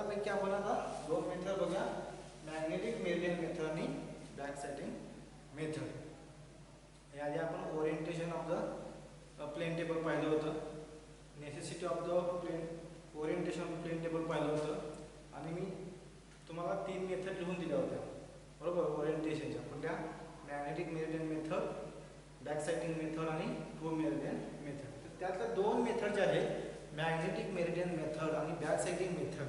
त्यापैकी आपण आता दोन मेथड बघूया, मॅग्नेटिक मेरिडियन मेथड आणि बॅक साइडिंग मेथड. याआधी आपण orientation of the plane table पाहिलं होतं, necessity of the plane orientation of plane table पाहिलं होतं आणि मी तुम्हाला तीन मेथड लिहून दिल्या होत्या बरोबर ओरिएंटेशनच्या. कोणत्या? Magnetic meridian method, back sighting method आणि ट्रू मेरिडियन मेथड. तर त्यातल्या दोन मेथड ज्या आहेत मॅग्नेटिक मेरिडियन मेथड आणि बॅक साइडिंग मेथड,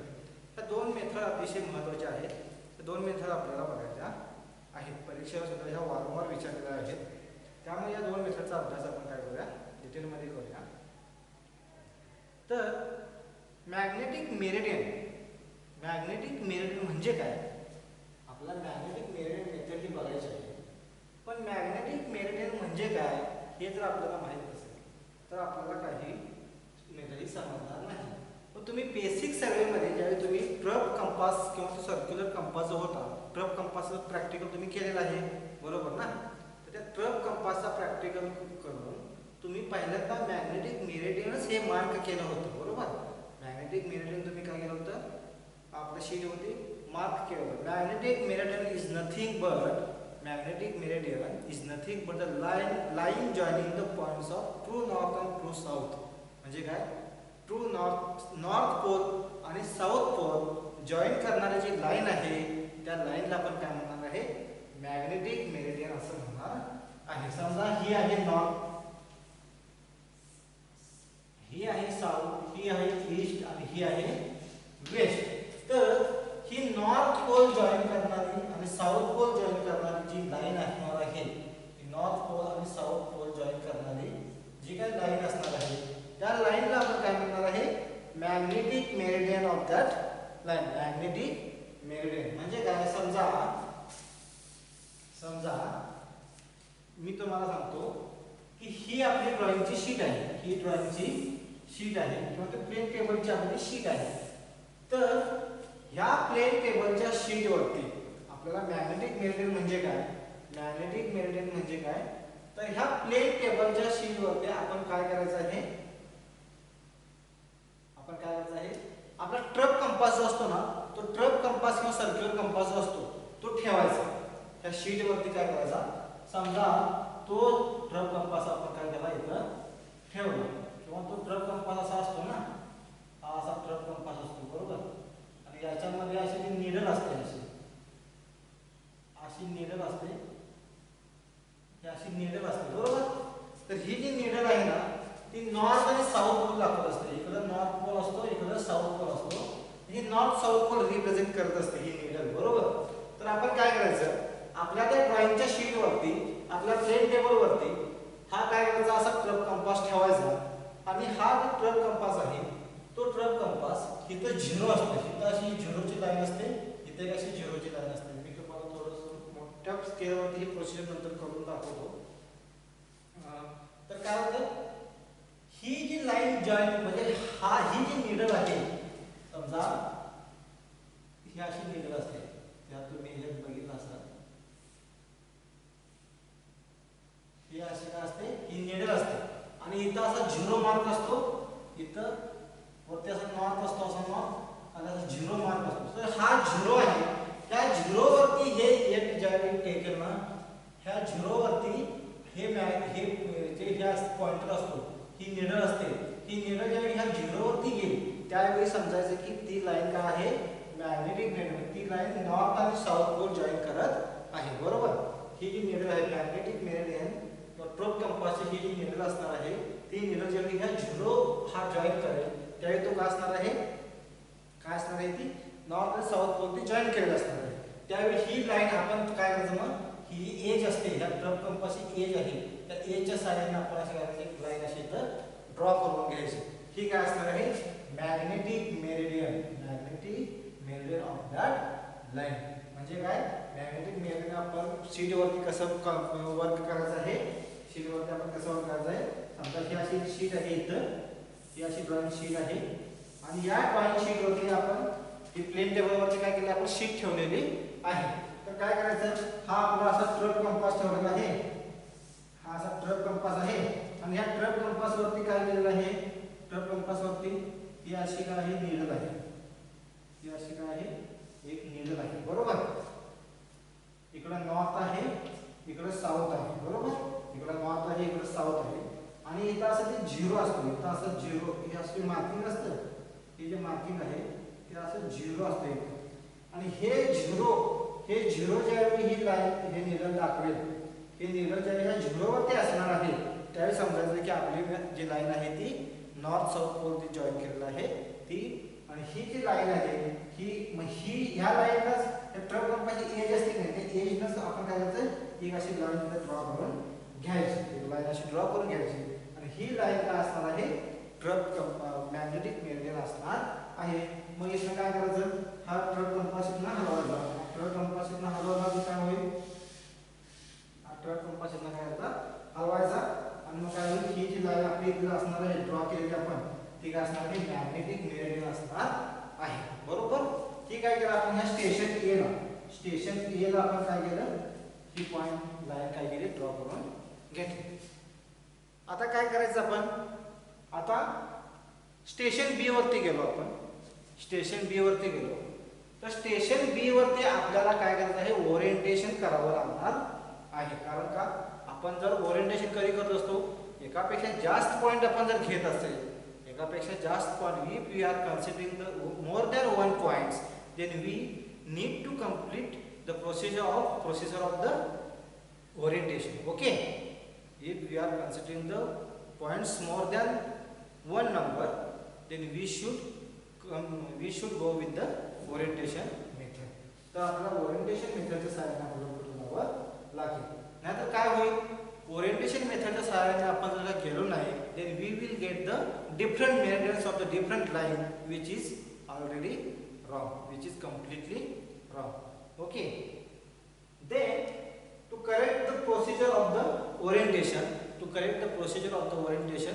ह्या दोन मेथड अतिशय महत्त्वाच्या आहेत. त्या दोन मेथड आपल्याला बघायच्या आहेत, परीक्षेला सुद्धा ह्या वारंवार विचारलेल्या आहेत. त्यामुळे या दोन मेथडचा अभ्यास आपण काय करूया, डिटेलमध्ये करूया. तर मॅग्नेटिक मेरिडियन म्हणजे काय? आपल्याला मॅग्नेटिक मेरिडियन मेथड ही बघायची आहे. पण मॅग्नेटिक मेरिडियन म्हणजे काय हे जर आपल्याला माहीत नसेल तर आपल्याला काही मेथडही समजणार नाही. पण तुम्ही बेसिक सर्वेमध्ये ज्यावेळी तुम्ही ट्रब कंपास किंवा सर्क्युलर कंपास जो होता, ट्रब कंपासचं प्रॅक्टिकल तुम्ही केलेलं आहे बरोबर ना. तर त्या ट्रब कंपासचा प्रॅक्टिकल करून तुम्ही पहिल्यांदा मॅग्नेटिक मेरिडियनच हे मार्क केलं होतं बरोबर. मॅग्नेटिक मेरिडियन तुम्ही काय केलं होतं, आपल्या शीटवरती मार्क केलं होतं. Magnetic meridian is nothing but the line joining the points of true north and true south. म्हणजे काय? ट्रू नॉर्थ पोल आणि साऊथ पोल जॉईन करणारी जी लाईन आहे त्या लाईनला आपण काय म्हणणार आहे, मॅग्नेटिक मेरिडियन असं म्हणणार आहे. समजा ही आहे नॉर्थ, ही आहे साऊथ, ही आहे ईस्ट आणि ही आहे वेस्ट. तर ही नॉर्थ पोल जॉईन करणारी आणि साऊथ पोल जॉईन करणारी जी लाईन असणार आहे, नॉर्थ पोल आणि साऊथ पोल जॉईन करणारी जी काही लाईन असणार आहे त्या लाईनला आपण काय म्हणणार आहे, magnetic meridian of that line. Magnetic meridian म्हणजे काय? समजा मी तुम्हाला सांगतो की ही आपली ड्रॉइंगची शीट आहे, ही ड्रॉइंगची शीट आहे किंवा ते प्लेन टेबलची आपली शीट आहे. तर ह्या प्लेन टेबलच्या शीटवरती आपल्याला मॅग्नेटिक मेरिडियन म्हणजे काय, मॅग्नेटिक मेरिडियन म्हणजे काय, तर ह्या प्लेन टेबलच्या शीटवरती आपण काय करायचं आहे, आपला ट्रब कंपास जो असतो ना, तो ट्रब कंपास किंवा सर्क्युलर कंपास जो असतो तो ठेवायचा ह्या शीटवरती. काय करायचा, समजा तो ट्रब कंपास आपण काय केला इथं ठेवला किंवा तो ट्रब कंपास असा असतो ना, हा असा ट्रब कंपास असतो बरोबर. आणि याच्यामध्ये अशी जी नीडल असते, अशी नीडल असते, अशी नीडल असते बरोबर. तर ही जी नीडल आहे ना ती नॉर्थ आणि साऊथ पोल दाखवत असते. इकडे नॉर्थ पोल असतो, इकडे साऊथ पोल असतो. ही नॉर्थ साऊथ पोल रिप्रेझेंट करत असते ही नीडल बरोबर. तर आपण काय करायचं, आपल्या त्या ड्रॉइंगच्या शीटवरती आपल्या प्लेन टेबलवरती हा काय करायचा, असा ट्रब कंपास ठेवायचा. आणि हा जो ट्रब कंपास आहे तो ट्रब कंपास इथं झिरो असतो, इथं अशी झिरोची लाईन असते, इथे एक अशी झिरोची लाईन असते. मी तुम्हाला थोडंसं मोठ्या स्केलवरती ही प्रोसिजर नंतर करून दाखवतो. तर काय होतं, ही जी लाईन जॉईन म्हणजे ही जी नीडल आहे, समजा ही अशी नीडल असते, त्यात तुम्ही हे बघितलं असाल, ही अशी काय असते, ही नीडल असते. आणि इथं असा झिरो मार्क असतो, इथं वरती असा नॉर्थ असतो, असा नॉर्थ आणि असा झिरो मार्क असतो. तर हा झिरो आहे, त्या झिरोवरती हे एक जॉईनिंग टेकन ना, ह्या झिरोवरती हे जे ह्या पॉइंटर असतो, ही नीडल असते. ही नीडल ज्यावेळी ह्या झिरोवरती गेली त्यावेळी समजायचं की ती लाईन काय आहे, मॅग्नेटिक मेरिडियन. ती लाईन नॉर्थ आणि साऊथ पोल जॉईन करत आहे बरोबर. ही जी नीडल आहे मॅग्नेटिक मेरिडियन किंवा ट्रब कंपासची ही जी नीडल असणार आहे, ती नीडल ज्यावेळी ह्या झिरो हा जॉईन करेल त्यावेळी तो काय असणार आहे, ती नॉर्थ आणि साऊथ पोल ती जॉईन केलेली असणार आहे. त्यावेळी ही लाईन आपण काय करायचं, मग ही एज असते, ह्या ट्रब कंपासची एज आहे, त्या एजच्या साहाय्याने आपण अशी करायची एक लाईन अशी इथं ड्रॉ करून घ्यायची. ही काय असणार आहे, magnetic meridian of that line. म्हणजे काय, मॅग्नेटिक मेरिडियन आपण शीटवरती कसं वर्क करायचं आहे, शीटवरती आपण कसं वर्क करायचं आहे. समजा ही अशी शीट आहे, इथं ही अशी ड्रॉइंग शीट आहे आणि या ड्रॉइंग शीटवरती आपण ही प्लेन टेबलवरती काय केलं, आपण शीट ठेवलेली आहे. तर काय करायचं, हा आपला असा ट्रब कंपास ठेवलेला आहे, हा असा ट्रब कंपास आहे आणि ह्या ट्रब कंपासवरती काय केलेलं आहे, ट्रब कंपासवरती ही अशी काय नीडल आहे, ही अशी काय आहे, एक निडल आहे, बरोबर. इकडं नॉर्थ आहे, इकडं साऊथ आहे, बरोबर. इकडं नॉर्थ आहे, इकडं साऊथ आहे. आणि इथं असं ते झिरो असतो, इथं असं झिरो, हे असं मार्किंग असतं, हे जे मार्किंग आहे ते असं झिरो असतं इथं. आणि हे झिरो ज्यावेळी ही लाईन हे निडल दाखवेल, हे निडल ज्यावेळी ह्या झिरोवरती असणार आहे त्यावेळी समजायचं की आपली जी लाईन आहे ती नॉर्थ साऊथ पोलची जॉईन केलेलं आहे ती. आणि ही जी लाईन आहे ही ह्या लाईनलाच ट्रक कंपाची एज असते नाही, त्या एजनंच आपण काय करायचं, एक अशी लाईन ड्रॉ करून घ्यायची, एक लाईन अशी ड्रॉ करून घ्यायची. आणि ही लाईन काय असणार आहे, ट्रक मॅग्नेटिक मेरिडियन असणार आहे. मग इथं काय करायचं, हा ट्रक कंपास इथनं हलवायचा, ट्रक कंपास इथनं हलवला की काय होईल, हा ट्रक कंपास इथनं काय करायचा, हलवायचा. आणि मग काय होईल, ही जी लाईन आपली इकडे असणार आहे ड्रॉ केलेली आपण, ती काय असणार आहे, मॅग्नेटिक मेरिडियन असणार आहे, बरोबर. ठीक आहे. केलं आपण ह्या स्टेशन ए ला आपण काय केलं, ही पॉइंट लाईन काय केली, ड्रॉ करून घेतली. आता काय करायचं आपण, आता स्टेशन बी वरती गेलो आपण, स्टेशन बी वरती गेलो तर स्टेशन बी वरती आपल्याला काय करायचं आहे, ओरिएंटेशन करावं लागणार आहे. कारण का, आपण जर ओरिएंटेशन कधी करत असतो, एकापेक्षा जास्त पॉइंट आपण जर घेत असेल, एकापेक्षा जास्त point, if we are considering the more than one points, then we need to complete the procedure of the orientation. Okay. If we are considering the points more than one number, then we should go with the orientation method. तर आपल्याला orientation मेथडच्या सहाय्याने आपल्याला पुढे जावं लागेल. नाहीतर काय होईल, ओरिएंटेशन मेथडच्या सहाय्याने आपण जर गेलो नाही, then we will get the different meridians of the different line which is already wrong, which is completely wrong. Okay. Then to correct the procedure of the orientation,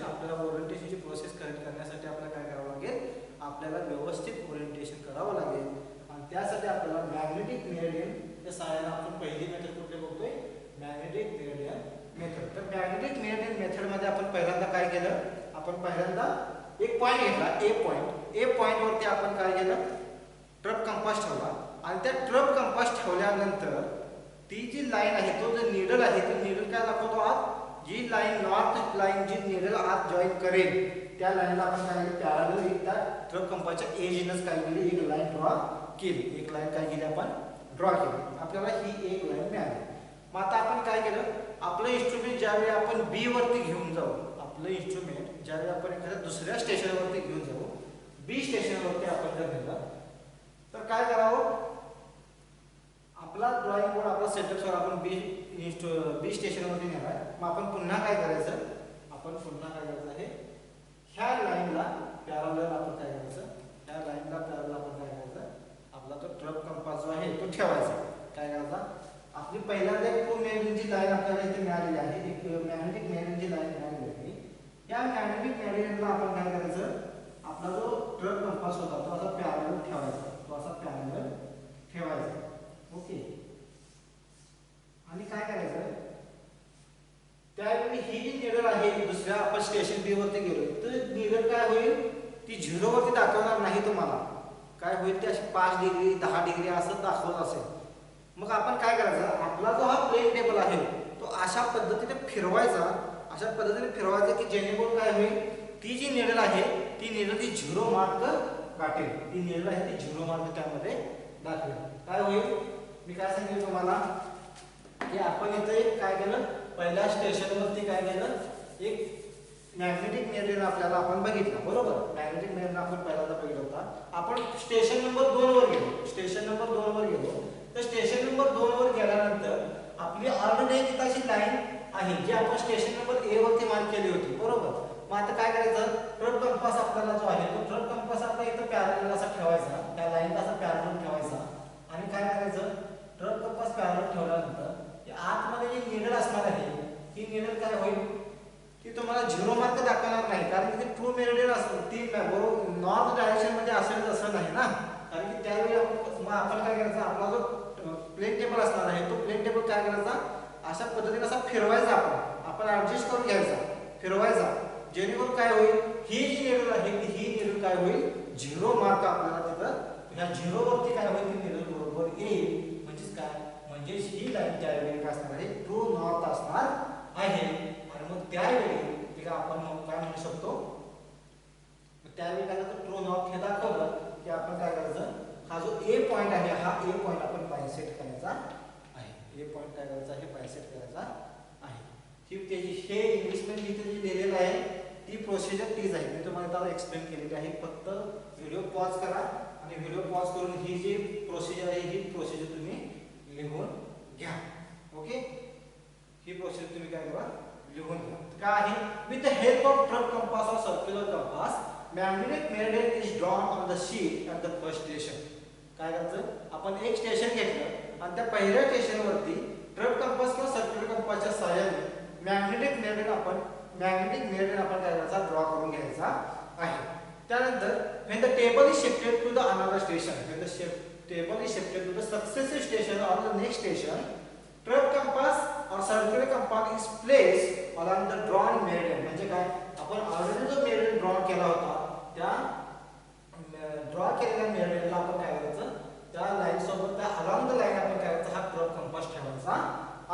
आपल्याला ओरिएंटेशनची प्रोसेस करेक्ट करण्यासाठी आपल्याला काय करावं लागेल, आपल्याला व्यवस्थित ओरिएंटेशन करावं लागेल. आणि त्यासाठी आपल्याला मॅग्नेटिक मेरिडियनच्या सहाय्याने आपण पहिली मेथड कुठली बघतोय, मॅग्नेटिक मेरिडियन मेथड. तर मॅग्नेटिक मेरिडियन मेथड मध्ये आपण पहिल्यांदा काय केलं, आपण पहिल्यांदा एक पॉइंट घेतला, ए पॉइंट वरती आपण काय केलं, ट्रक कंपास ठेवला. आणि त्या ट्रक कंपास ठेवल्यानंतर ती जी लाईन आहे, तो जो निडल आहे, तो निडल काय दाखवतो, आत जी लाईन नॉर्थ लाईन जी निडल आत जॉईन करेल त्या लाईनला आपण काय केलं, पॅरलल एक त्या ट्रक कंपासच्या एजनच काय केली, एक लाईन ड्रॉ केली, एक लाईन काय केली आपण ड्रॉ केली. आपल्याला ही एक लाईन मिळाली. मग आता आपण काय केलं, आपलं इन्स्ट्रुमेंट ज्यावेळी आपण बी वरती घेऊन जाऊ, आपलं इन्स्ट्रुमेंट ज्यावेळी आपण एखाद्या दुसऱ्या स्टेशनवरती घेऊन जाऊ, बी स्टेशनवरती आपण जर नेलं तर काय करावं, आपला ड्रॉइंग बोर्ड आपला सेटअप सर आपण बी स्टेशनवरती नेलाय. मग आपण पुन्हा काय करायचं, आहे, ह्या लाईनला पॅरलल आपण काय करायचं, ह्या लाईनला पॅरलल आपण काय करायचं, आपला तो ट्रक कंपास जो आहे तो ठेवायचा. काय करायचा, आपली पहिल्यांदा एक टू मेरिडियनची लाईन आपल्याला इथे मिळालेली आहे, एक मॅग्नेटिक मेरिडियनची लाईन मिळालेली आहे. या मॅग्नेटिक मेरिडियनला आपण काय करायचं, आपला जो ट्रक कंपास होता तो असा पॅरलल ठेवायचा, ओके. आणि काय करायचं, त्यावेळी ही जी निडल आहे, दुसऱ्या आपण स्टेशन बी वरती गेलो तर निडल काय होईल, ती झिरो वरती दाखवणार नाही तुम्हाला, काय होईल ते अशी 5 डिग्री 10 डिग्री असं दाखवत असेल. मग आपण काय करायचं, आपला जो हा प्लेन टेबल आहे तो अशा पद्धतीने फिरवायचा की जेणेकरून काय होईल, ती जी निडल आहे ती झिरो मार्क गाठेल, ती निडल आहे ती झिरो मार्क त्यामध्ये दाखवेल. काय होईल, मी काय सांगितलं तुम्हाला की आपण इथे काय केलं, पहिल्या स्टेशनवरती काय केलं, एक मॅग्नेटिक मेरिडियन आपल्याला आपण बघितला, बरोबर. मॅग्नेटिक मेरिडियन आपण पहिल्यांदा बघितला होता. आपण स्टेशन नंबर 2 वर गेलो, तर स्टेशन नंबर 2 वर गेल्यानंतर आपली ऑलरेडी एक अशी लाईन आहे जी आपण स्टेशन नंबर ए वरती मार्क केली होती, बरोबर. मग आता काय करायचं, ट्रक कंपास आपल्याला जो आहे तो ट्रक कंपास आपला इथं पॅरलल असा ठेवायचा, त्या लाईनला असा पॅरलल ठेवायचा. आणि काय करायचं, ट्रक कंपास पॅरलल ठेवल्यानंतर आतमध्ये जी निडल असणार आहे ही निडल काय होईल, ती तुम्हाला झिरो मार्क दाखवणार नाही, कारण की ट्रू मेरिडियन असेल, ती बरोबर नॉर्थ डायरेक्शन मध्ये असेल असं नाही ना. कारण की त्यावेळी आपण काय करायचं, आपला जो प्लेन टेबल असणार आहे तो प्लेन टेबल काय करायचा, अशा पद्धतीने असा फिरवायचा, आपण ऍडजस्ट करून घ्यायचा, फिरवायचा, जेणेकरून काय होईल, ही जी निडल आहे ही निडल काय होईल, झिरो मार्क आपल्याला तिथं ह्या झिरोवरती काय होईल ती निरल बरोबर येईल. म्हणजेच काय, म्हणजेच ही लाईन त्यावेळी काय असणार आहे, ट्रू नॉर्थ असणार आहे. आणि मग त्यावेळी तिला आपण काय म्हणू शकतो, त्यावेळी काय करायचं, ट्रू नॉर्थ हे दाखवलं की आपण काय करायचं, हा जो ए पॉइंट आहे हा ए पॉइंट आपण बायसेट करायचा आहे. ए पॉइंट काय करायचा आहे, बायसेट करायचा आहे. ही त्याची हे इंग्लिशमध्ये इथे जे लिहिलेलं आहे ती प्रोसिजर तीच आहे. मी तुम्हाला आता एक्सप्लेन केलेली आहे. फक्त व्हिडिओ पॉज करा आणि व्हिडिओ पॉज करून ही जी प्रोसिजर आहे ही प्रोसिजर तुम्ही लिहून घ्या. ओके, ही प्रोसिजर तुम्ही काय करा, लिहून घ्या. काय आहे, with the help of trough compass और circular compass magnetic meridian is drawn on the sheet at the first station. काय करायचं, आपण एक स्टेशन घेतलं आणि त्या पहिल्या स्टेशनवरती ट्रक कंपास किंवा सर्क्युलर कंपासच्या सहाय्याने मॅग्नेटिक मेरिडियन आपण काय करायचा, ड्रॉ करून घ्यायचा आहे. त्यानंतर when the table is shifted to the another station, when the table is shifted to the successive station or the next station, truck compass or circular compass is placed along the drawn meridian. म्हणजे काय, आपण already जो meridian draw केला होता त्या draw केलेल्या मेरिडियनला आपण काय करायचं, त्या लाईन सोबत त्या अलॉंग द लाईन आपण काय करायचं, हा ट्रक कंपास ठेवायचा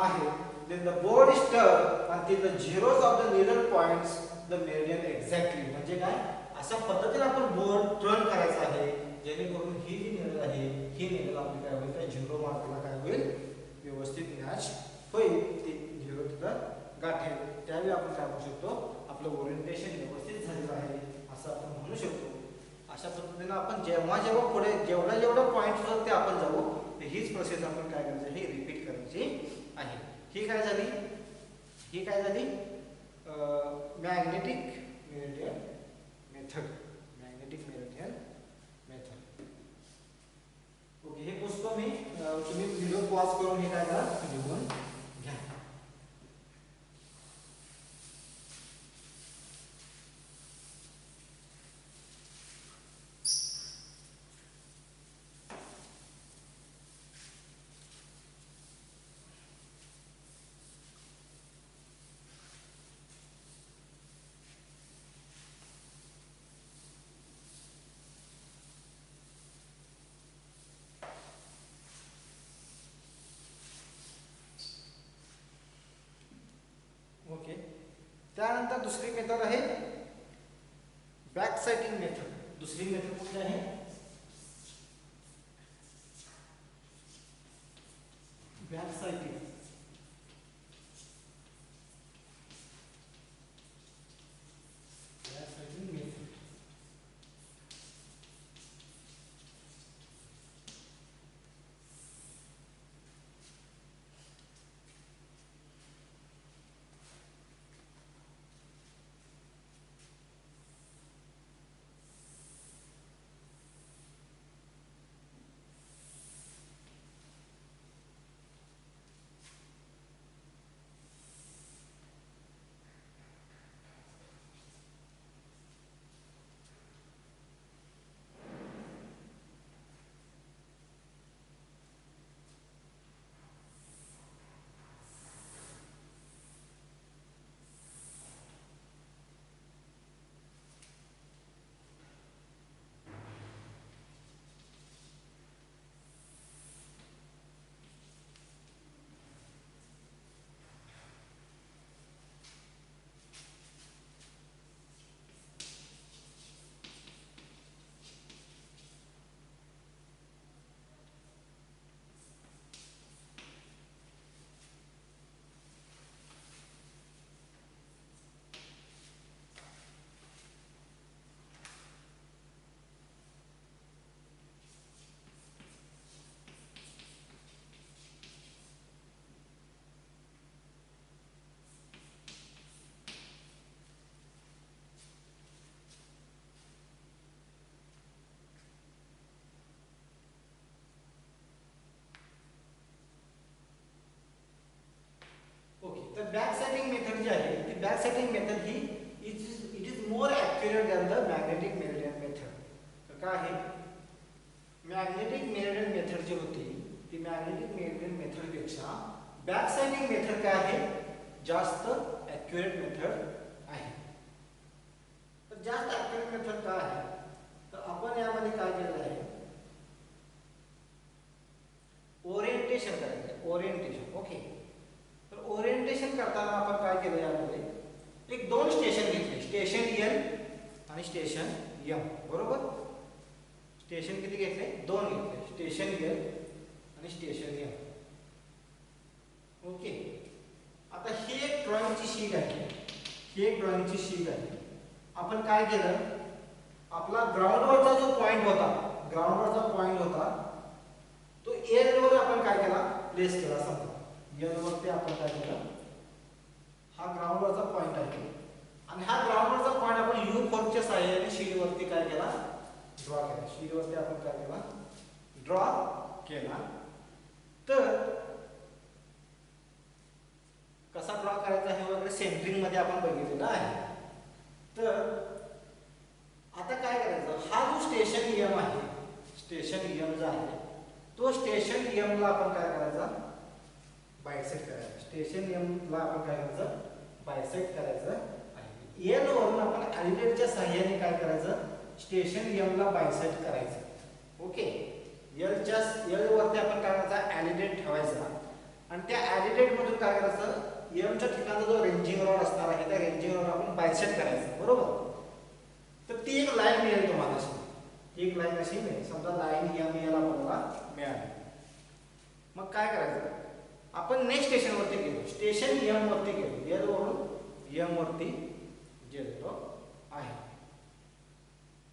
आहे. Then the board is turned until the zeros of the needle points the meridian exactly. म्हणजे काय, अशा पद्धतीने आपण बोर्ड टर्न करायचा आहे जेणेकरून ही जी निडल आहे ही निडल आपली काय होईल, त्या झिरो मार्कला काय होईल, व्यवस्थित मॅच होईल, ती झिरो तिथं गाठेल. त्यावेळी आपण काय म्हणू शकतो, आपलं ओरिएंटेशन व्यवस्थित झालेलं आहे असं आपण म्हणू शकतो. अशा पद्धतीने आपण जेव्हा पुढे जेवढा पॉईंट होतात ते आपण जाऊ, हीच प्रोसेस आपण काय करायची, ही रिपीट करायची आहे. ही काय झाली मॅग्नेटिक मेरिडियन मेथड. ओके, हे पुस्तक मी तुम्ही व्हिडिओ पॉज करून हे काय करा, लिहून घ्या. ओके, त्यानंतर दुसरी मेथड आहे बॅक साइटिंग मेथड. दुसरी मेथड कुठली आहे, बॅक साइटिंग. मेथड तर बॅक साइटिंग मेथड जी आहे ती बॅक साइटिंग मेथड ही it is more accurate than the magnetic meridian method. तर काय आहे, मॅग्नेटिक मेरिडियन मेथड जी होती ती मॅग्नेटिक मेरिडियन मेथडपेक्षा बॅक साइटिंग मेथड काय आहे, जास्त ॲक्युरेट मेथड आहे. तर जास्त ॲक्युरेट मेथड काय आहे, तर आपण यामध्ये काय केलं आहे, ओरिएंटेशन. ओके. तर ओरिएंटेशन करताना आपण काय केलं यामध्ये एक दोन स्टेशन घेतले, स्टेशन एल आणि स्टेशन एम. बरोबर. स्टेशन किती घेतले? दोन घेतले, स्टेशन एल आणि स्टेशन एम. ओके. आता ही एक ड्रॉइंगची शीट आहे, ही एक ड्रॉइंगची शीट आहे. आपण काय केलं, आपला ग्राउंडवरचा जो पॉइंट होता, ग्राउंडवरचा पॉइंट होता तो एल वर आपण काय केला, प्लेस केला. समजा एल वरती आपण काय केलं, हा ग्राउंडवरचा पॉइंट आहे आणि हा ग्राउंडवरचा पॉइंट आपण यू फोर्कच्या सहाय्याने शीट वरती काय केला, ड्रॉ केला. शीट वरती आपण काय केला, ड्रॉ केला. तर कसा ड्रॉ करायचा हे वगैरे सेंटरिंग मध्ये आपण बघितलेलं आहे. तर आता काय करायचं, हा जो स्टेशन एम आहे, स्टेशन एम जो आहे तो स्टेशन एम ला आपण काय करायचा, बायसेक्ट करायचा. स्टेशन एम ला आपण काय करायचं, बायसेक्ट करायचं आहे. एल वरून आपण ॲलिडेटच्या सहाय्याने काय करायचं, स्टेशन एम ला बायसेक्ट करायचं. ओके. एल वरती आपण काय करायचं, ॲलिडेट ठेवायचा आणि त्या ॲलिडेट मधून काय करायचं, एमच्या ठिकाणचा जो रेंजिंग रॉड असणार आहे त्या रेंजिंग रॉड आपण बायसेक्ट करायचं. बरोबर. तर ती एक लाईन मिळेल तुम्हाला, अशी एक लाईन अशी मिळेल. समजा लाईन एम एल आपल्याला मिळाली. मग काय करायचं, आपण नेक्स्ट स्टेशन वरती गेलो, स्टेशन एम वरती गेलो, एल वरून एम वरती गेलो आहे.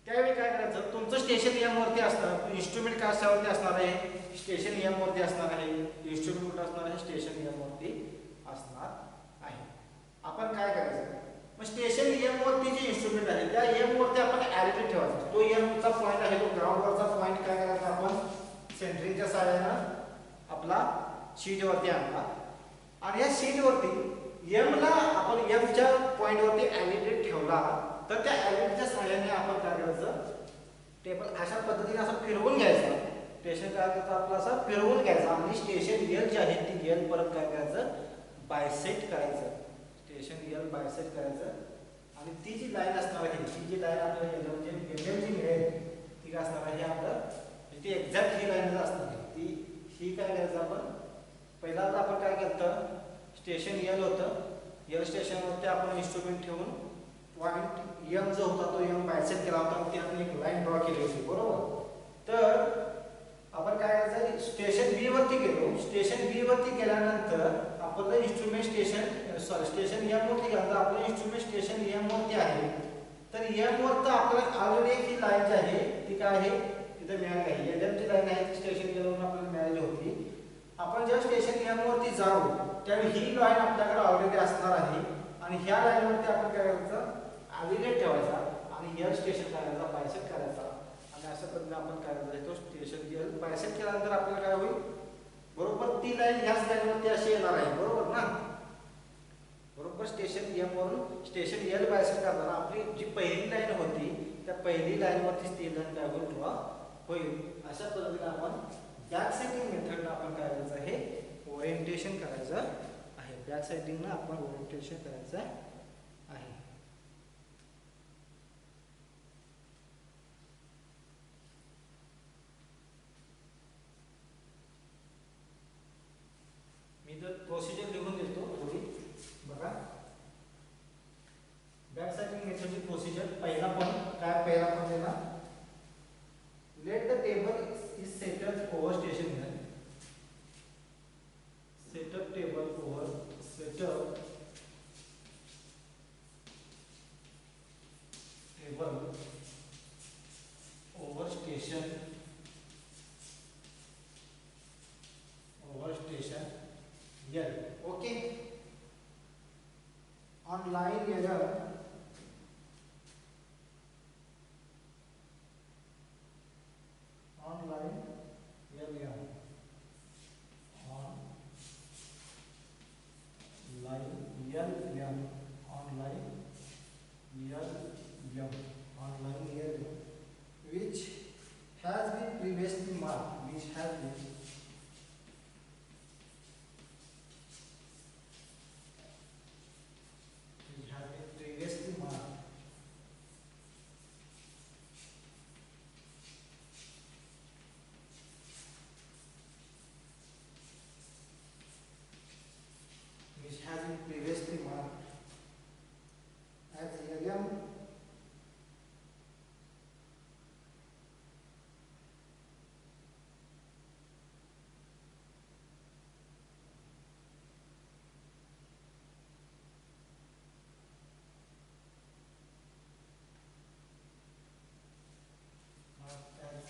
त्यावेळी काय करायचं, तुमचं स्टेशन एम वरती असणार, इन्स्ट्रुमेंट कशावरती असणार आहे, स्टेशन एम वरती असणार आहे. इन्स्ट्रुमेंट कुठं असणार आहे, स्टेशन एम वरती असणार आहे. आपण काय करायचं, मग स्टेशन एम वरती जे इन्स्ट्रुमेंट आहे त्या एम वरती आपण ॲलिडेट ठेवायचा. तो एम चा पॉइंट आहे, तो ग्राउंड वरचा पॉइंट काय करायचा, आपण सेंटरिंगच्या सहाय्याने आपला शीट वरती आणला आणि या शीट वरती एम ला आपण एम च्या पॉइंट वरती ॲलिडेट ठेवला. तर त्या ॲलिडेटच्या सहाय्याने आपण काय करायचं, टेबल अशा पद्धतीने असं फिरवून घ्यायचं. स्टेशन काय करायचं, आपला असं फिरवून घ्यायचं आणि स्टेशन एल जे आहे ती एल परत काय करायचं, बायसेक्ट करायचं. स्टेशन एल बायसेक्ट करायचं आणि ती जी लाईन असणार आहे, ती जी लाईन आपल्याला म्हणजे एम जी मिळेल ती काय असणार आहे, आपलं ती एक्झॅक्ट ही लाईन असणार आहे. ती ही काय करायचं, आपण पहिल्यांदा आपण काय केलं, स्टेशन एल होतं, एल स्टेशनवरती आपण इन्स्ट्रुमेंट ठेवून पॉइंट एम जो होता तो एम बायसेक्ट केला होता, ती आपण एक लाईन ड्रॉ केली होती. बरोबर. तर आपण काय करायचं, स्टेशन बी वरती गेलो. स्टेशन बी वरती गेल्यानंतर आपलं इन्स्ट्रुमेंट स्टेशन एम वरती गेल्यानंतर आपलं इन्स्ट्रुमेंट स्टेशन एम वरती आहे. तर एम वरती आपल्याला ऑलरेडी ही लाईन जी आहे ती काय आहे, तिथे मिळाली आहे. एल ची लाईन आहे, स्टेशन एल वरून आपल्याला मिळाली होती. आपण जेव्हा स्टेशन एम वरती जाऊ त्यावेळी ही लाईन आपल्याकडे ऑलरेडी असणार आहे आणि ह्या लाईन वरती आपण काय करायचं, ॲलिडेट ठेवायचा आणि एल स्टेशन काय करायचा, बायसेक्ट करायचा आणि अशा पद्धतीने आपण काय करायचं, स्टेशन एल बायसेक्ट केल्यानंतर आपल्याला काय होईल, बरोबर ती लाईन ह्याच लाईनवरती अशी येणार आहे. बरोबर ना. बरोबर स्टेशन एम वरून स्टेशन एल बायसेक्ट करताना आपली जी पहिली लाईन होती त्या पहिली लाईन वरतीच ती लाईन काय होईल, ड्रॉ होईल. अशा पद्धतीने आपण बॅक साइडिंग मेथडनं आपण काय करायचं आहे, ओरिएंटेशन करायचं आहे. बॅक साइडिंगनं आपण ओरिएंटेशन करायचं आहे. मी जर प्रोसिजर लिहून देतो थोडी बघा. बॅक साइडिंग मेथडची प्रोसिजर पहिला पण देना, let the table is settled over station here. Setup table over setup table over station L. Okay. On line error line LM on line LM on line LM on line LM which has been previously marked, which has been previously marked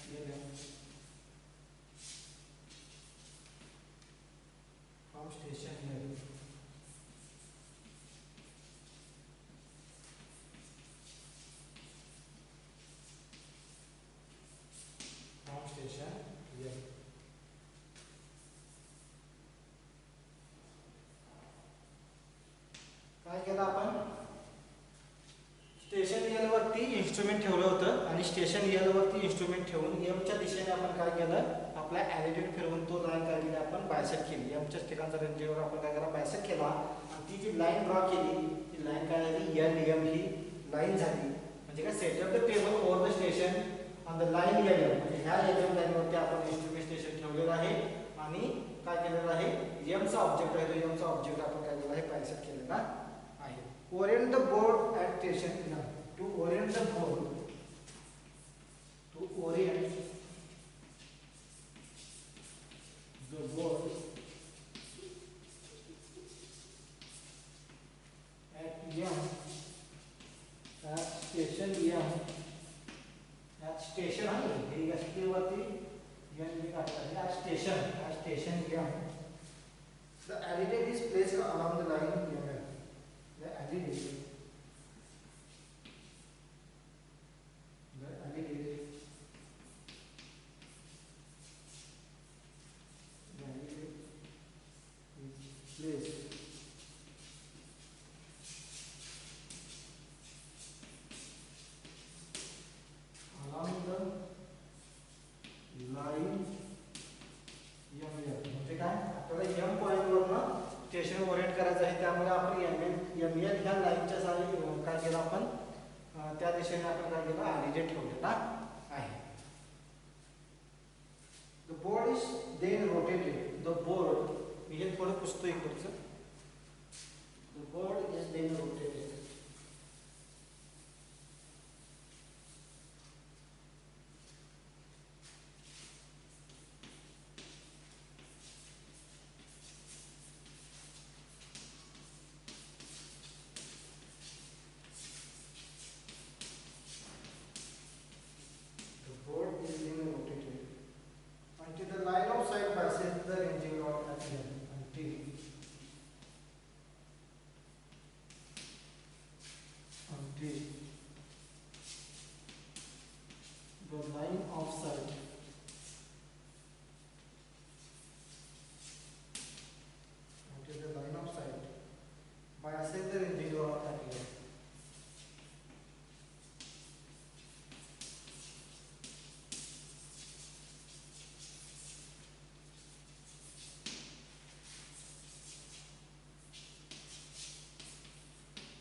LM from station here. From station here. काय केलं आपण station L वरती instrument ठेवलं होतं आणि station L वरती instrument ठेवून M च्या दिशेने आपण काय केलं आपला ॲलिट्यूड फिरवून तो लाईन काय केली आपण बायसेक्ट केली. एम च्या ठिकाणचा रेंजवर आपण काय केला बायसेक्ट केला आणि ती जी लाईन ड्रॉ केली ती लाईन काय झाली एल एम ही लाईन झाली. म्हणजे काय set up the table over the station on the line L M. म्हणजे ह्या एल एम लाईनवरती आपण इन्स्ट्रुमेंट स्टेशन ठेवलेलं आहे आणि काय केलेलं आहे एम चा ऑब्जेक्ट आहे तो एम चा ऑब्जेक्ट आपण काय केलेला आहे बायसेक्ट केलेला आहे. Orient the board at station M. To orient the board, to orient the board at M, at station M, at station है ये ST वरती M लिखा है at station M. The additive is placed along the line M. The additive is placed along the line M. म्हणजे काय आपल्याला M point वरनं station Orient करायचं आहे त्यामुळे आपण एम एल ह्या लाईनच्या साली काय केलं आपण त्या दिशेने आपण काय केलं ॲलिजेट ठेवलेला आहे. The board is then rotated. The board मी हे थोडं पुसतो इकडचं. The board is then rotated.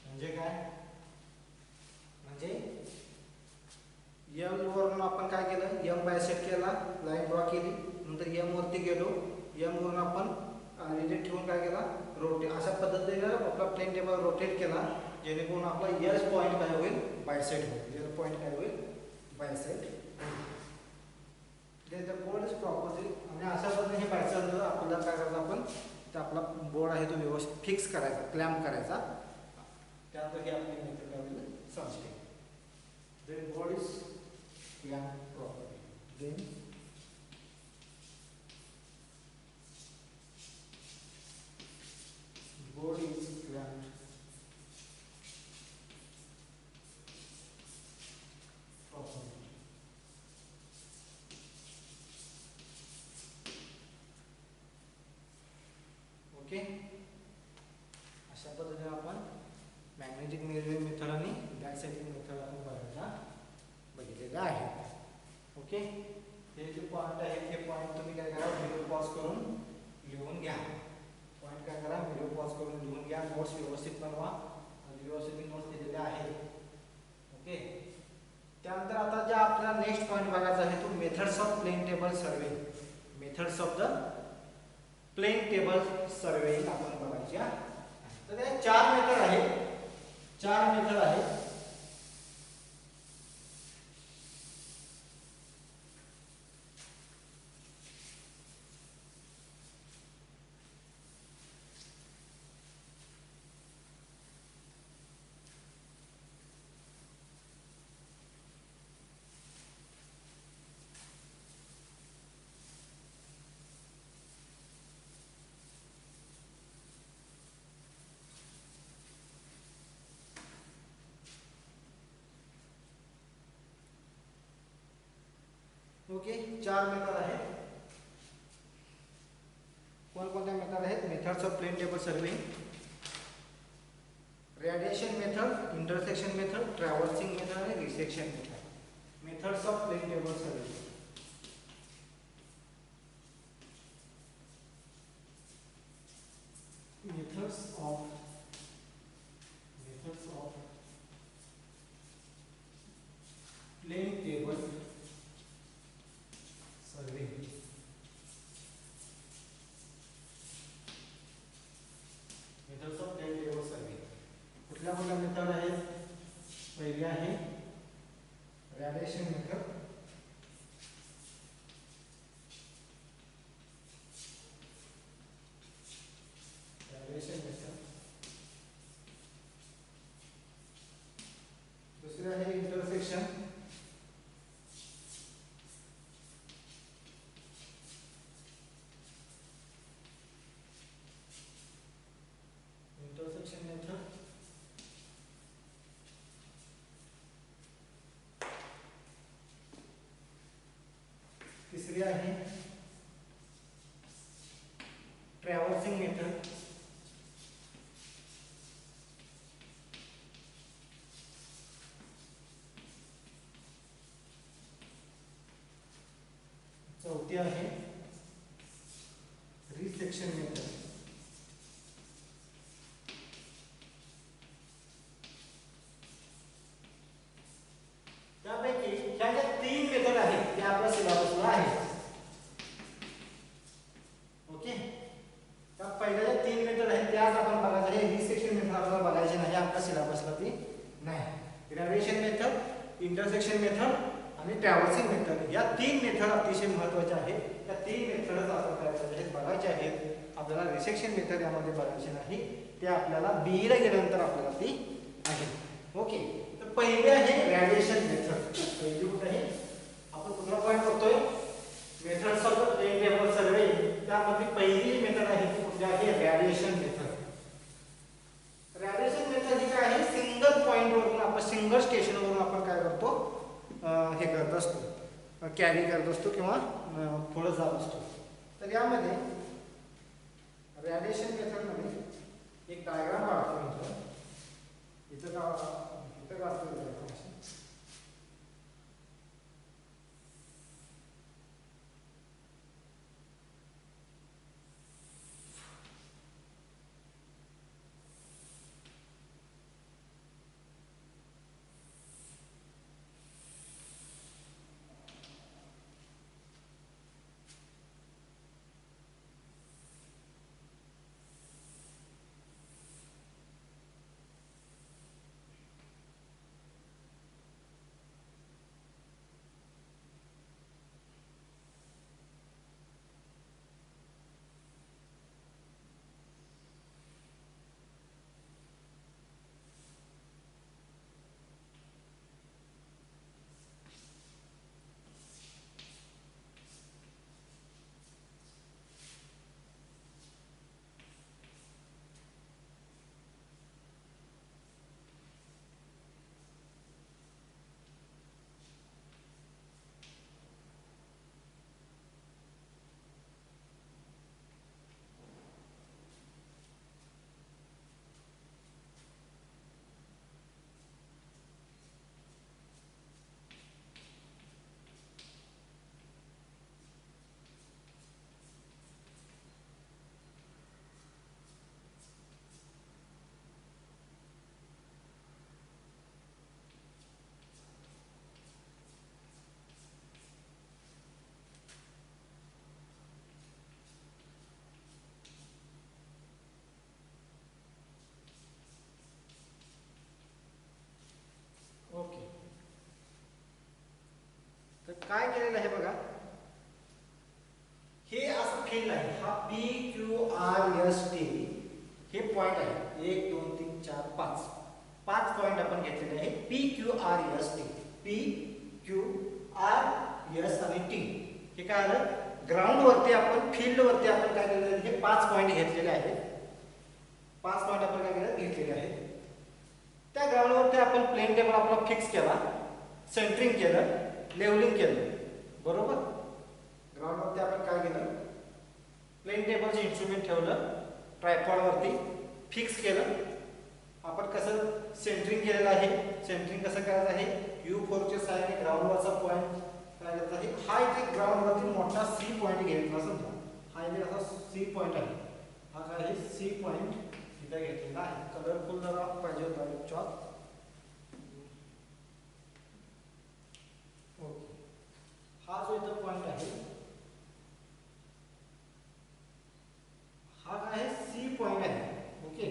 म्हणजे काय म्हणजे एम वरून आपण काय केलं एम बायसेक्ट केला लाईन ड्रॉ केली नंतर एम वरती गेलो एम वरून आपण रिलेट ठेवून काय केला रोटेट अशा पद्धतीने आपला प्लेन टेबल रोटेट केला जेणेकरून आपला एस पॉइंट काय होईल बायसेक्ट होईल. एस पॉइंट काय होईल bisect. Then the board is properly आणि अशा पद्धतीने हे बायसेक्ट आपल्याला काय करायचं आपण तर आपला बोर्ड आहे तो व्यवस्थित फिक्स करायचा क्लॅम्प करायचा. त्यानंतर हे आपली मेथड काय होईल समजते. Then board is clamp properly. Then board is clamped properly. Okay अशा पद्धतीने आपण मॅग्नेटिक मिररिंग मेथड आणि बॅकसाइडिंग मेथड आपण बघितलेलं आहे. ओके हे जे पॉइंट आहेत हे पॉइंट तुम्ही काय करा व्हिडिओ पॉज करून लिहून घ्या. पॉइंट काय करा व्हिडिओ पॉज करून लिहून घ्या. नोट्स व्यवस्थित बनवा. व्यवस्थित नोट्स दिलेले आहेत. ओके त्यानंतर आता जे आपल्याला नेक्स्ट पॉइंट बघायचा आहे तो methods of plane table survey. Methods of the plane table survey आपण बघायची. तर हे चार मेथड आहेत. ओके, 4 मेथड आहेत. कोणकोणत्या मेथड आहेत? Methods of plane table survey, radiation method, intersection method, traversing method आणि resection method. Methods of plane table survey. Methods of plane table survey. Methods of plane table survey. कुठल्या कुठल्या method आहेत? पहिली आहे radiation method. दुसरी आहे intersection. Method. तिसरी आहे ट्रॅव्हर्सिंग मेथड. चौथी आहे रिसेक्शन मेथड. त्यापैकी ह्या ज्या 3 मेथड आहेत त्या आपल्या सिलेबसला आहेत. ओके, त्या पहिल्या ज्या 3 मेथड आहेत त्याच आपण बघायचं आहे. रिसेक्शन मेथड आपल्याला बघायची नाही, आपल्या सिलेबसला ती नाही. रेडिएशन मेथड, इंटरसेक्शन मेथड आणि ट्रॅव्हर्सिंग मेथड या 3 मेथड अतिशय महत्त्वाच्या आहेत. त्या 3 मेथडच आपण काय करायचे आहेत? बघायचे आहेत. आपल्याला रिसेक्शन मेथड यामध्ये बघायची नाही, ते आपल्याला बीईला गेल्यानंतर आपल्याला ती आहे. ओके, तर पहिली आहे रेडिएशन मेथड. पहिली कुठे आहे? आपण कुठला पॉईंट बघतोय? Methods of plane table survey. त्यामध्ये पहिली मेथड आहे ती कुठली आहे? Radiation method. रेडिएशन मेथड ही काय आहे? सिंगल पॉईंट वरून आपण सिंगल स्टेशन वरून आपण काय करतो? हे करत असतो, कॅरी करत असतो किंवा पुढे जात असतो. तर यामध्ये रेडिएशन मेथडमध्ये एक डायग्राम काढतो मी. इथं काढतो डायग्राम. ओके, तर काय केलेलं आहे बघा. हे असं फील्ड आहे. हा PQRST हे पॉइंट आहे. 1 2 3 4 5 5 पॉइंट आपण घेतलेले आहे. PQRST, PQRS आणि T. हे काय आलं? ग्राउंड वरती आपण फील्ड वरती आपण काय केलेलं आहे? हे 5 पॉइंट घेतलेले आहेत. 5 पॉइंट आपण काय केलं? घेतलेले आहेत. त्या ग्राउंडवरती आपण प्लेन टेबल आपला फिक्स केला, सेंटरिंग केलं, लेवलिंग केलं. बरोबर. ग्राउंडवरती आपण काय केलं, प्लेन टेबलचे इन्स्ट्रुमेंट ठेवलं, ट्रायपॉडवरती फिक्स केलं. आपण कसं सेंटरिंग केलेलं आहे, सेंटरिंग कसं करायचं आहे, U4च्या साहाय्याने ग्राउंडवरचा पॉईंट काय करायचा आहे, हा इथे ग्राउंडवरती मोठा C पॉईंट घ्यायचा. समजा हा इथे असा C पॉईंट आहे, हा काय आहे C पॉईंट इथे घेतलेला आहे. कलरफुल जरा पाहिजे होता चॉक. ओके, हा जो इथं पॉईंट आहे हा काय आहे C पॉईंट आहे. ओके,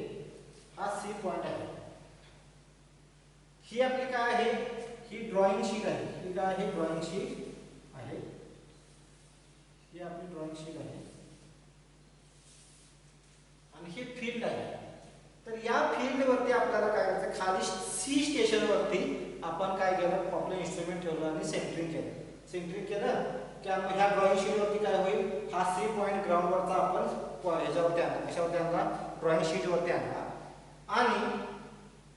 हा C पॉईंट आहे. ही आपली काय आहे, ही ड्रॉइंग शीट आहे. ही काय आहे, ड्रॉइंग शीट आहे. ही आपली ड्रॉइंग शीट आहे आणि ही फील्ड आहे. तर या फील्ड वरती आपल्याला काय करायचं, खाली C स्टेशन वरती आपण काय केलं, आपलं इन्स्ट्रुमेंट ठेवलं आणि सेंटरिंग केलं. सेंटरिंग केलं की ह्या ड्रॉइंग शीट वरती काय होईल, हा C पॉईंट ग्राउंड वरचा आपण ह्याच्यावरती आणला, कशावरती आणला, ड्रॉइंग शीट वरती आणला.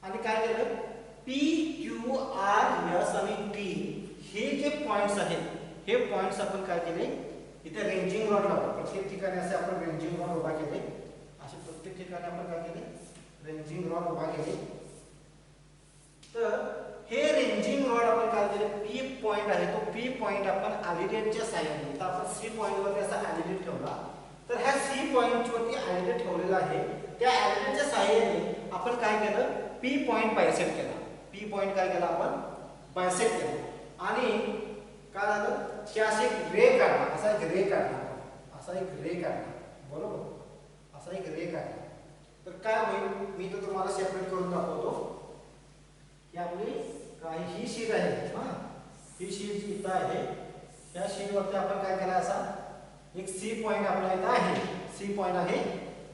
आणि काय केलं, P Q R S आणि T हे जे पॉइंट्स आहेत, हे पॉइंट्स आपण काय केले, इथे रेंजिंग रॉड लावला. प्रत्येक ठिकाणी असे आपण रेंजिंग रॉड उभा केले. असे प्रत्येक ठिकाणी आपण काय केले, रेंजिंग रॉड उभा केले. तर हे रेंजिंग रॉड आपण काय केले, P पॉइंट आहे, तो P पॉइंट आपण ॲलिडेटच्या साहाय्याने, तर आपण C पॉइंट वरती असा ॲलिडेट ठेवला. तर ह्या C पॉइंट वरती ॲलिडेट ठेवलेला आहे, त्या ॲलिडेटच्या साहाय्याने आपण काय केलं, P पॉइंट बायसेक्ट केला. P पॉइंट काय केला, आपण बायसेक्ट केला. आणि काय झालं की असे एक रे काढला, असा एक रे काढला, असा एक रे काढला. बरोबर, असा एक रे काढला. तर काय होईल, मी तर तुम्हाला सेपरेट करून दाखवतो. ही आपली काय, ही शीट आहे. ही शीट जी इथं आहे, त्या शीट वरती आपण काय केलं, असा एक C पॉइंट आपला इथं आहे. C पॉइंट आहे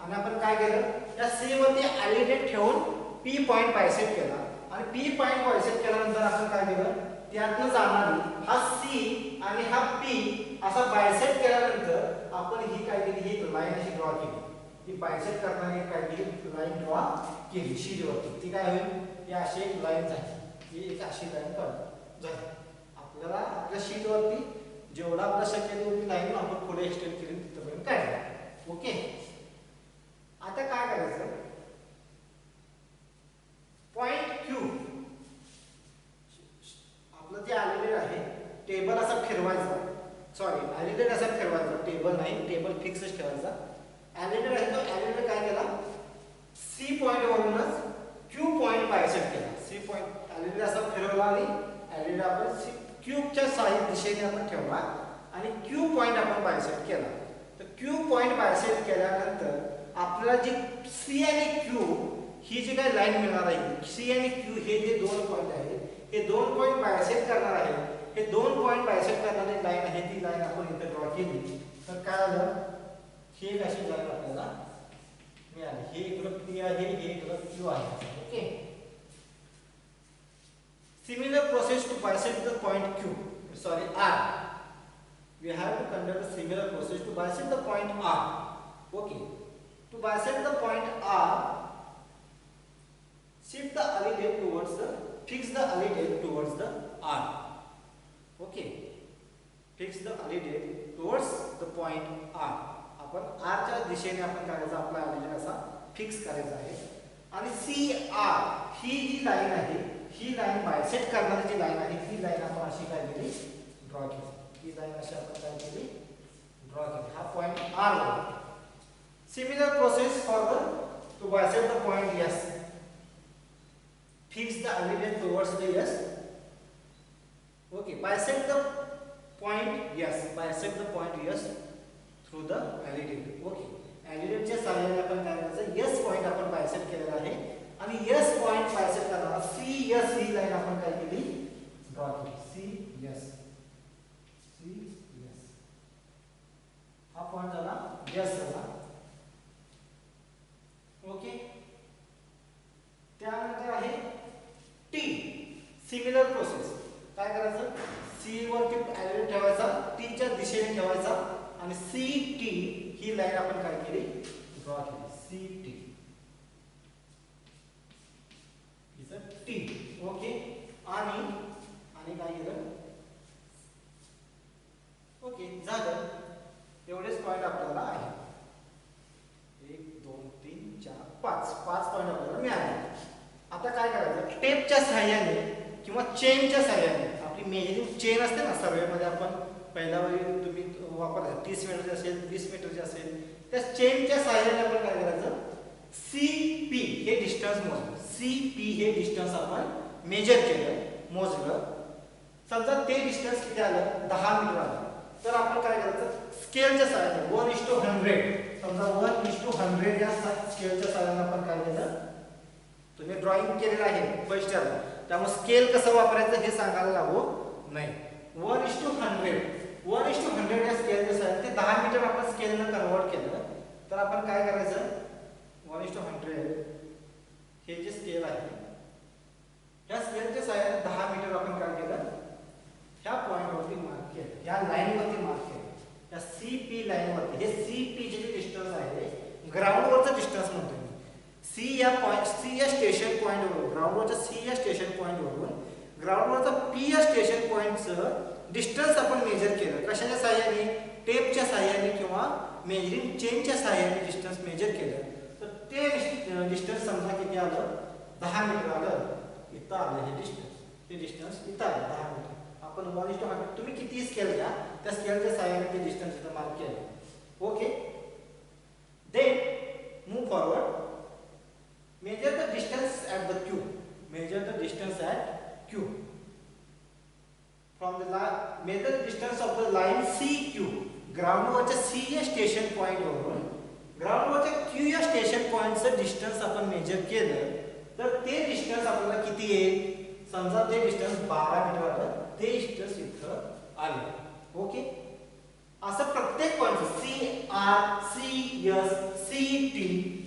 आणि आपण काय केलं, त्या C वरती ॲलिडेट ठेवून P पॉइंट बायसेक्ट केला. आणि P पॉइंट बायसेक्ट केल्यानंतर आपण काय केलं, त्यातनं जाणारी हा C आणि हा P असा बायसेक्ट केल्यानंतर आपण ही काय केली, ही लाईन अशी ड्रॉ केली. ही बायसेक्ट करणारी काय केली, लाईन ड्रॉ केली शीटवरती. ती काय होईल, ही अशी एक लाईन झाली, ही एक अशी लाईन झाली. आपल्याला आपल्या शीटवरती जेवढा आपला शक्य तेवढी लाईन आपण पुढे एक्सटेंड केली तिथपर्यंत काढली. ओके, आता काय करायचं, पॉइंट Q आपलं जे ॲलिडेट आहे, टेबल असा फिरवायचा, सॉरी ॲलिडेट असा फिरवायचा, टेबल नाही, टेबल फिक्सच ठेवायचा. ॲलिडेट आहे तो ॲलिडेट काय केला, C पॉइंट वरूनच Q पॉइंट बायसेक्ट केला. C पॉइंट ॲलिडेट असा फिरवला आणि ॲलिडेट आपण क्यूबच्या साईड दिशेने आपण ठेवला आणि Q पॉइंट आपण बायसेक्ट केला. तर Q पॉइंट बायसेक्ट केल्यानंतर आपल्याला जी C आणि Q ही जी काही लाईन मिळणार आहे, C आणि Q हे जे दोन पॉइंट आहेत, हे दोन पॉइंट बायसेक्ट करणार आहे. हे दोन पॉइंट बायसेक्ट करणारी लाईन आहे, ती लाईन आपण इथे ड्रॉ केली. तर काय झालं, ही एक अशी लाईन आपल्याला मिळाली. हे इकडं P आहे, हे इकडं Q आहे. Okay, similar process to bisect the point Q, sorry R. We have to conduct a similar process to bisect the point R. Okay, to bisect the point R, shift the ellipse towards the, fix the ellipse towards the R. Okay, fix the ellipse towards the point R. आपण R च्या दिशेने आपण करायचा, आपला ellipse असा fix करायचा आहे. आणि CR ही जी लाईन आहे, ही लाईन बायसेक्ट करणारी जी लाईन आहे, ही लाईन आपण अशी काय केली, ड्रॉ केली. ही लाईन अशी आपण काय केली, ड्रॉ केली. हा पॉइंट R ला. Similar process for the two bisect the point S. Fix the ellipse towards the S. Okay, bisect the point S. Bisect the point S through the ellipse. Okay, ellipse च्या साहाय्याने आपण काय करायचं, S point आपण bisect केलेला आहे आणि S point bisect करणारा CS ही लाईन आपण काय केली, ड्रॉ केली. CS हा पॉइंट झाला, S झाला. ओके, त्यानंतर आहे T. Similar process. काय करायचं, C वरती ॲलिडेट ठेवायचा, T च्या दिशेने ठेवायचा आणि CT ही लाईन आपण काय केली, ड्रॉ केली. CT T. ओके, आणि काय केलं, टेपच्या सहाय्याने किंवा चेनच्या सहाय्याने, आपली मेजरिंग चेन असते ना, सर्वेमध्ये आपण पहिल्या वेळी तुम्ही वापरता 30 मीटरची असेल, 20 मीटरची असेल, त्या चेनच्या सहाय्याने आपण काय करायचं, CP हे डिस्टन्स मोजलं. CP हे डिस्टन्स आपण मेजर केलं, मोजलं. समजा ते डिस्टन्स किती आलं, 10 मीटर आलं. तर आपण काय करायचं, स्केलच्या सहाय्याने 1:100, समजा 1:100 या स्केलच्या सहाय्याने आपण काय केलं, तुम्ही ड्रॉइंग केलेलं आहे फर्स्ट इयरला, त्यामुळे स्केल कसं वापरायचं हे सांगायला लागू नाही. 1:100 या स्केलच्या सहाय्याने ते 10 मीटर आपण स्केलनं कन्वर्ट केलं. तर आपण काय करायचं, 1:100 हे जे स्केल आहे, या स्केलच्या सहाय्याने 10 मीटर आपण काय केलं, ह्या पॉइंटवरती मार्क केलं, ह्या लाईनवरती मार्क केलं, या CP लाईनवरती. हे CP जे डिस्टन्स आहे, ग्राउंडवरचं डिस्टन्स म्हणतो मी. C या स्टेशन पॉइंटवरून, ग्राउंडवरच्या C या स्टेशन पॉइंटवरून ग्राउंडवरचा P या स्टेशन पॉइंटचं डिस्टन्स आपण मेजर केलं. कशाच्या सहाय्याने, टेपच्या सहाय्याने किंवा मेजरिंग चेनच्या सहाय्याने डिस्टन्स मेजर केलं. तर ते डिस्टन्स समजा किती आलं, 10 मीटर आलं. इथं आलं हे डिस्टन्स, ते डिस्टन्स इथं आलं 10 मीटर. आपण 1:100 तुम्ही किती स्केल घ्या, त्या स्केलच्या सहाय्याने ते डिस्टन्स इथं मार्क केलं. Okay, then move forward. Measure the distance at the Q. Measure the distance at Q. From the measure the distance of the line CQ. ग्राउंडवरच्या C या स्टेशन पॉइंट वरून ग्राउंडवरच्या Q या station पॉइंटचं distance आपण major केलं. तर ते distance आपल्याला किती येईल, समजा ते डिस्टन्स 12 मीटर आलं, ते डिस्टन्स इथं आलं. ओके, असं प्रत्येक पॉइंट CR, CS, CT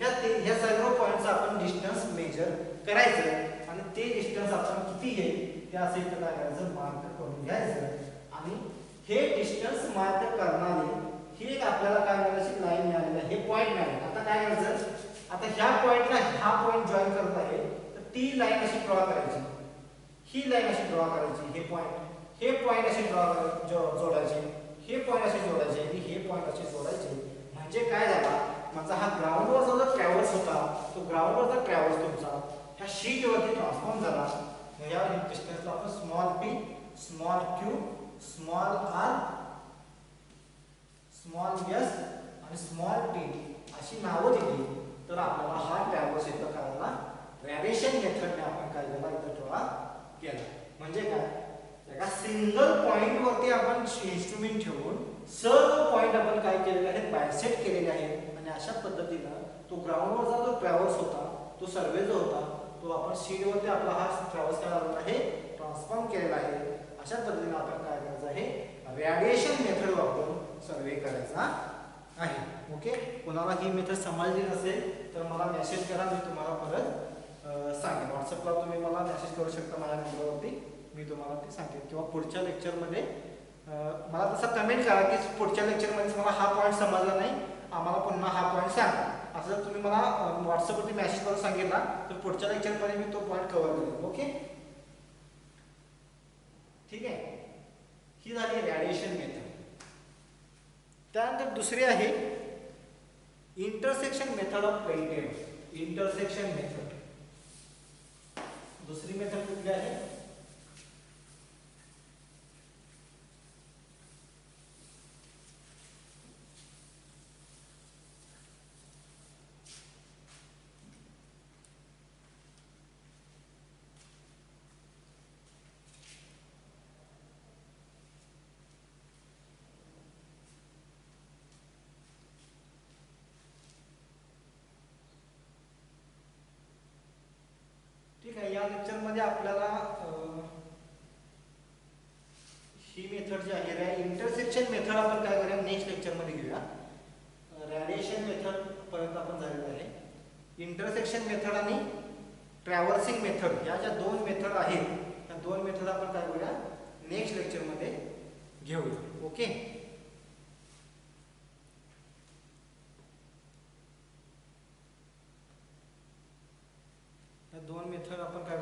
ह्या सर्व पॉइंटचं आपण डिस्टन्स मेजर करायचं आणि ते डिस्टन्स आपण किती येईल ते असं इथं काय करायचं, मार्क करून घ्यायचं. आणि हे डिस्टन्स मार्क करणारे ही आपल्याला काय करायची, लाईन मिळालेली आहे, हे पॉइंट मिळाले. आता काय करायचं, आता ह्या पॉइंटला हा पॉइंट जॉईन करत आहे, तर ती लाईन अशी ड्रॉ करायची, ही लाईन अशी ड्रॉ करायची, हे पॉइंट असे जोडायचे, हे पॉइंट असे जोडायचे आणि हे पॉइंट असे जोडायचे. म्हणजे काय झाला, माझा हा ग्राउंडवरचा जो ट्रॅव्हल्स होता, तो ग्राउंडवरचा ट्रॅव्हल्स तुमचा ह्या शीटवरती ट्रान्सफॉर्म झाला. या डिस्टन्सला आपण small p, small q, small r, small s आणि स्मॉल t अशी नावं दिली. तर आपल्याला हा ट्रॅव्हल्स इथं करायला रेडिएशन मेथडने आपण काय केला, इथं ड्रॉ केला. म्हणजे काय, एका सिंगल पॉइंट वरती आपण इन्स्ट्रुमेंट ठेवून सर्व पॉइंट आपण काय केलेले आहेत, बायसेट केलेले आहेत. आणि अशा पद्धतीनं तो ग्राउंडवरचा जो ट्रॅव्हल्स होता, तो सर्वे जो होता, तो आपण शीटवरती आपला हा ट्रॅव्हल्स काय झालेला आहे, ट्रान्सफॉर्म केलेला आहे. अशा पद्धतीने आपण काय करायचं आहे, रेडिएशन मेथड वापरून सर्वे करायचा आहे. ओके, कोणाला ही मेथड समजली नसेल तर मला मेसेज करा, मी तुम्हाला परत सांगेन. व्हॉट्सअपला तुम्ही मला मेसेज करू शकता माझ्या नंबरवरती, मी तुम्हाला ते सांगेन. किंवा पुढच्या लेक्चरमध्ये मला तसं कमेंट करा की पुढच्या लेक्चरमध्ये मला हा पॉईंट समजला नाही, आम्हाला पुन्हा हा पॉईंट सांगा. असं जर तुम्ही मला व्हॉट्सअपवरती मेसेज करून सांगितला तर पुढच्या लेक्चरमध्ये मी तो पॉईंट कव्हर करेन. ओके, ठीक आहे. ही झाली रेडिएशन मेथड. त्यानंतर दुसरी आहे intersection method of painted. Intersection method दुसरी मेथड कुठली आहे, या लेक्चर मध्ये आपल्याला ही मेथड जी आहे, इंटरसेक्शन मेथड आपण काय करूया, नेक्स्ट लेक्चर मध्ये घेऊया. रेडिएशन मेथड पर्यंत आपण झालेलो आहे. इंटरसेक्शन मेथड आणि ट्रॅव्हर्सिंग मेथड या ज्या दोन मेथड आहेत, त्या दोन मेथड आपण काय करूया, नेक्स्ट लेक्चर मध्ये घेऊया. ओके, दोन मेथड आपण काय